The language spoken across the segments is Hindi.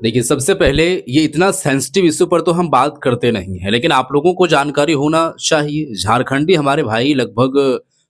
देखिए, सबसे पहले ये इतना सेंसिटिव इश्यू पर तो हम बात करते नहीं हैं, लेकिन आप लोगों को जानकारी होना चाहिए। झारखंडी हमारे भाई लगभग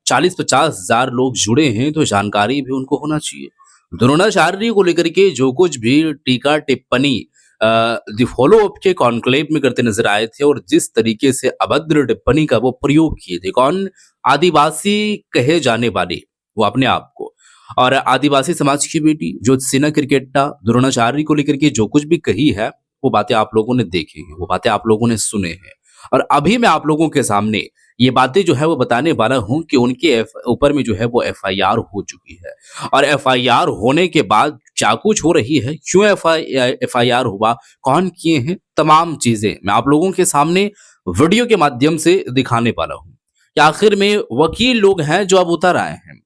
40-50 हज़ार लोग जुड़े हैं, तो जानकारी भी उनको होना चाहिए। द्रोणाचार्य को लेकर के जो कुछ भी टीका-टिप्पणी द फॉलो अप के कॉन्क्लेव में करते नज़र आए थे और जिस तरीके से अभद्र टिप्पणी का वो प्रयोग किए थे, कौन? आदिवासी कहे जाने वाले, वो अपने आप को। और आदिवासी समाज की बेटी ज्योत्सना क्रिकेटा द्रोणाचार्य को लेकर के जो कुछ भी कही है, वो बातें आप लोगों ने देखी हैं, वो बातें आप लोगों ने सुने हैं। और अभी मैं आप लोगों के सामने ये बातें जो है वो बताने वाला हूँ कि उनके ऊपर में जो है वो एफआईआर हो चुकी है। और एफआईआर होने के बाद क्या कुछ हो रही है, क्यों एफआईआर हुआ, कौन किए हैं, तमाम चीजें मैं आप लोगों के सामने वीडियो के माध्यम से दिखाने वाला हूँ कि आखिर में वकील लोग हैं जो अब उतर आए हैं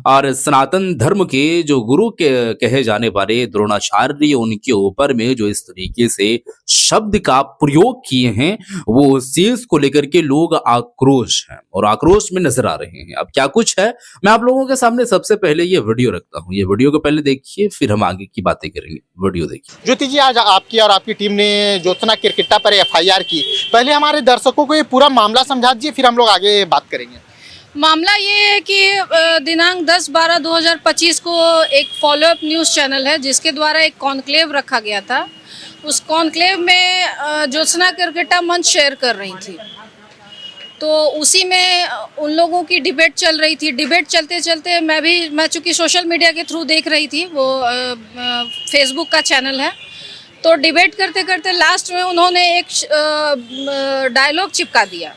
और सनातन धर्म के जो गुरु के कहे जाने वाले द्रोणाचार्य, उनके ऊपर में जो इस तरीके से शब्द का प्रयोग किए हैं, वो उस चीज को लेकर के लोग आक्रोश हैं और आक्रोश में नजर आ रहे हैं। अब क्या कुछ है, मैं आप लोगों के सामने सबसे पहले ये वीडियो रखता हूँ। ये वीडियो को पहले देखिए, फिर हम आगे की बातें करेंगे। वीडियो देखिए। ज्योति जी, आज आपकी और आपकी टीम ने ज्योत्सना क्रिकेटा पर एफआईआर की। पहले हमारे दर्शकों को ये पूरा मामला समझा दीजिए, फिर हम लोग आगे बात करेंगे। मामला ये है कि दिनांक 10/12/2025 को एक फॉलोअप न्यूज़ चैनल है जिसके द्वारा एक कॉन्क्लेव रखा गया था। उस कॉन्क्लेव में ज्योत्सना क्रिकेटा मंच शेयर कर रही थी, तो उसी में उन लोगों की डिबेट चल रही थी। डिबेट चलते चलते मैं चूँकि सोशल मीडिया के थ्रू देख रही थी, वो फेसबुक का चैनल है, तो डिबेट करते करते लास्ट में उन्होंने एक डायलॉग चिपका दिया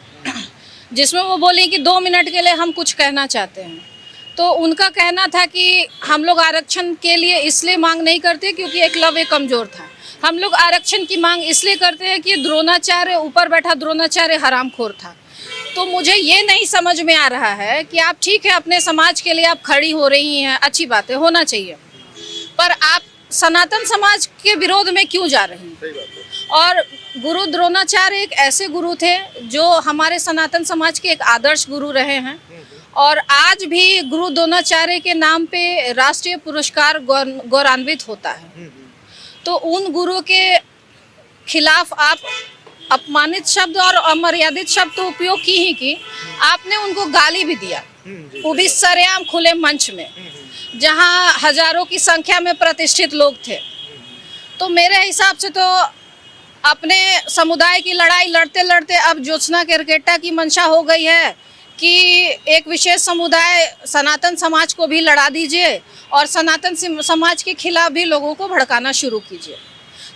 जिसमें वो बोली कि 2 मिनट के लिए हम कुछ कहना चाहते हैं। तो उनका कहना था कि हम लोग आरक्षण के लिए इसलिए मांग नहीं करते क्योंकि एकलव्य कमज़ोर था। हम लोग आरक्षण की मांग इसलिए करते हैं कि द्रोणाचार्य, ऊपर बैठा द्रोणाचार्य हरामखोर था। तो मुझे ये नहीं समझ में आ रहा है कि आप ठीक है, अपने समाज के लिए आप खड़ी हो रही हैं, अच्छी बात है, होना चाहिए, पर आप सनातन समाज के विरोध में क्यों जा रही हैं? और गुरु द्रोणाचार्य एक ऐसे गुरु थे जो हमारे सनातन समाज के एक आदर्श गुरु रहे हैं और आज भी गुरु द्रोणाचार्य के नाम पे राष्ट्रीय पुरस्कार गौरवान्वित होता है। तो उन गुरु के खिलाफ आप अपमानित शब्द और अमर्यादित शब्द तो उपयोग की ही की, आपने उनको गाली भी दिया, वो भी सरेआम खुले मंच में, जहां हजारों की संख्या में प्रतिष्ठित लोग थे। तो मेरे हिसाब से तो अपने समुदाय की लड़ाई लड़ते लड़ते अब ज्योत्सना क्रिकेटा की मंशा हो गई है कि एक विशेष समुदाय सनातन समाज को भी लड़ा दीजिए और सनातन समाज के खिलाफ भी लोगों को भड़काना शुरू कीजिए।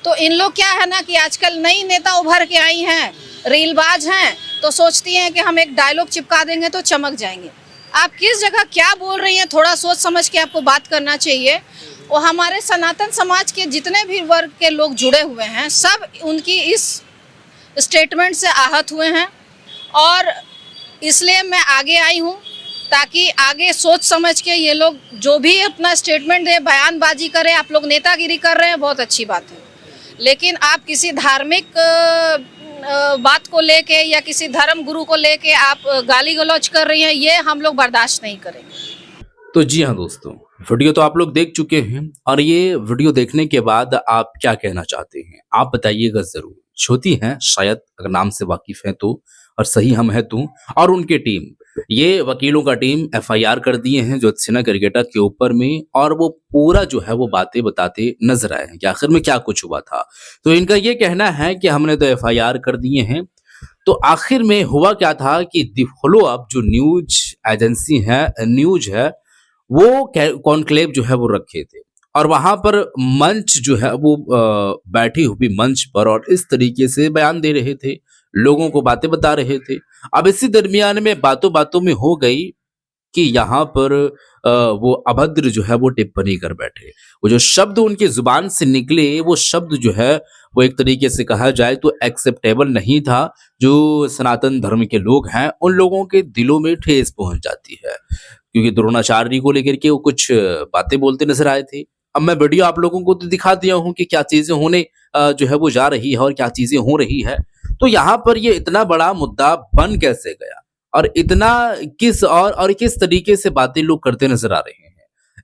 तो इन लोग क्या है ना कि आजकल नई नेता उभर के आई हैं, रीलबाज हैं, तो सोचती हैं कि हम एक डायलॉग चिपका देंगे तो चमक जाएंगे। आप किस जगह क्या बोल रही हैं, थोड़ा सोच समझ के आपको बात करना चाहिए। और हमारे सनातन समाज के जितने भी वर्ग के लोग जुड़े हुए हैं, सब उनकी इस स्टेटमेंट से आहत हुए हैं और इसलिए मैं आगे आई हूँ ताकि आगे सोच समझ के ये लोग जो भी अपना स्टेटमेंट दे, बयानबाजी करें। आप लोग नेतागिरी कर रहे हैं, बहुत अच्छी बात है, लेकिन आप किसी धार्मिक बात को लेके या किसी धर्म गुरु को लेके आप गाली गलौज कर रही हैं, ये हम लोग बर्दाश्त नहीं करेंगे। तो जी हाँ दोस्तों, वीडियो तो आप लोग देख चुके हैं और ये वीडियो देखने के बाद आप क्या कहना चाहते हैं, आप बताइएगा जरूर। ज्योति हैं शायद, अगर नाम से वाकिफ हैं तो, और सही हम हैं तो, और उनकी टीम, ये वकीलों का टीम एफआईआर कर दिए हैं ज्योत्सना क्रिकेटा के ऊपर में और वो पूरा जो है वो बातें बताते नजर आए हैं कि आखिर में क्या कुछ हुआ था। तो इनका ये कहना है कि हमने तो एफआईआर कर दिए हैं, तो आखिर में हुआ क्या था कि द फॉलो अप जो न्यूज एजेंसी है, न्यूज है, वो कॉन्क्लेव जो है वो रखे थे और वहां पर मंच जो है वो बैठी हुई मंच पर और इस तरीके से बयान दे रहे थे, लोगों को बातें बता रहे थे। अब इसी दरमियान में बातों बातों में हो गई कि यहाँ पर वो अभद्र जो है वो टिप्पणी कर बैठे। वो जो शब्द उनकी जुबान से निकले, वो शब्द जो है वो एक तरीके से कहा जाए तो एक्सेप्टेबल नहीं था। जो सनातन धर्म के लोग हैं उन लोगों के दिलों में ठेस पहुंच जाती है, क्योंकि द्रोणाचार्य को लेकर के वो कुछ बातें बोलते नजर आए थे। अब मैं वीडियो आप लोगों को तो दिखा दिया हूं कि क्या चीजें होने जो है वो जा रही है और क्या चीजें हो रही है। तो यहाँ पर ये इतना बड़ा मुद्दा बन कैसे गया और इतना किस तरीके से बातें लोग करते नजर आ रहे हैं।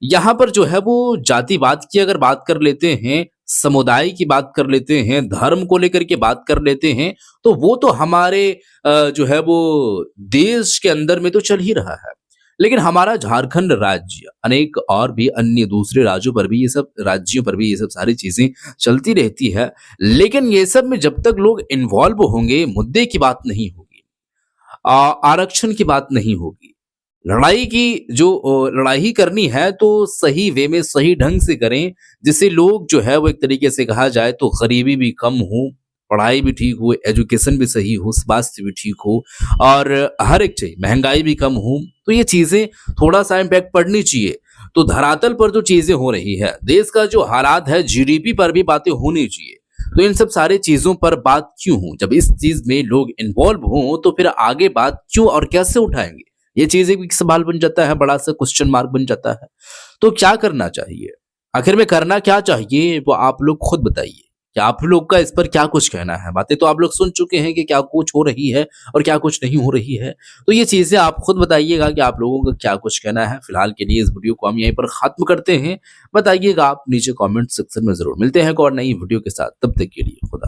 यहाँ पर जो है वो जातिवाद की अगर बात कर लेते हैं, समुदाय की बात कर लेते हैं, धर्म को लेकर के बात कर लेते हैं, तो वो तो हमारे जो है वो देश के अंदर में तो चल ही रहा है। लेकिन हमारा झारखंड राज्य अनेक और भी अन्य दूसरे राज्यों पर भी ये सब राज्यों पर भी ये सब सारी चीजें चलती रहती है। लेकिन ये सब में जब तक लोग इन्वॉल्व होंगे, मुद्दे की बात नहीं होगी, आरक्षण की बात नहीं होगी, लड़ाई की जो लड़ाई करनी है तो सही वे में सही ढंग से करें, जिससे लोग जो है वो एक तरीके से कहा जाए तो गरीबी भी कम हो, पढ़ाई भी ठीक हो, एजुकेशन भी सही हो, स्वास्थ्य भी ठीक हो और हर एक चीज महंगाई भी कम हो। तो ये चीजें थोड़ा सा इम्पैक्ट पड़नी चाहिए। तो धरातल पर जो चीजें हो रही है, देश का जो हालात है, जीडीपी पर भी बातें होनी चाहिए। तो इन सब सारे चीजों पर बात क्यों हो? जब इस चीज में लोग इन्वॉल्व हों तो फिर आगे बात क्यों और कैसे उठाएंगे? ये चीज एक सवाल बन जाता है, बड़ा सा क्वेश्चन मार्क बन जाता है। तो क्या करना चाहिए? आखिर में करना क्या चाहिए वो आप लोग खुद बताइए। क्या आप लोग का इस पर क्या कुछ कहना है? बातें तो आप लोग सुन चुके हैं कि क्या कुछ हो रही है और क्या कुछ नहीं हो रही है। तो ये चीजें आप खुद बताइएगा कि आप लोगों का क्या कुछ कहना है। फिलहाल के लिए इस वीडियो को हम यहीं पर खत्म करते हैं। बताइएगा आप नीचे कमेंट सेक्शन में। जरूर मिलते हैं एक और नई वीडियो के साथ, तब तक के लिए खुदा।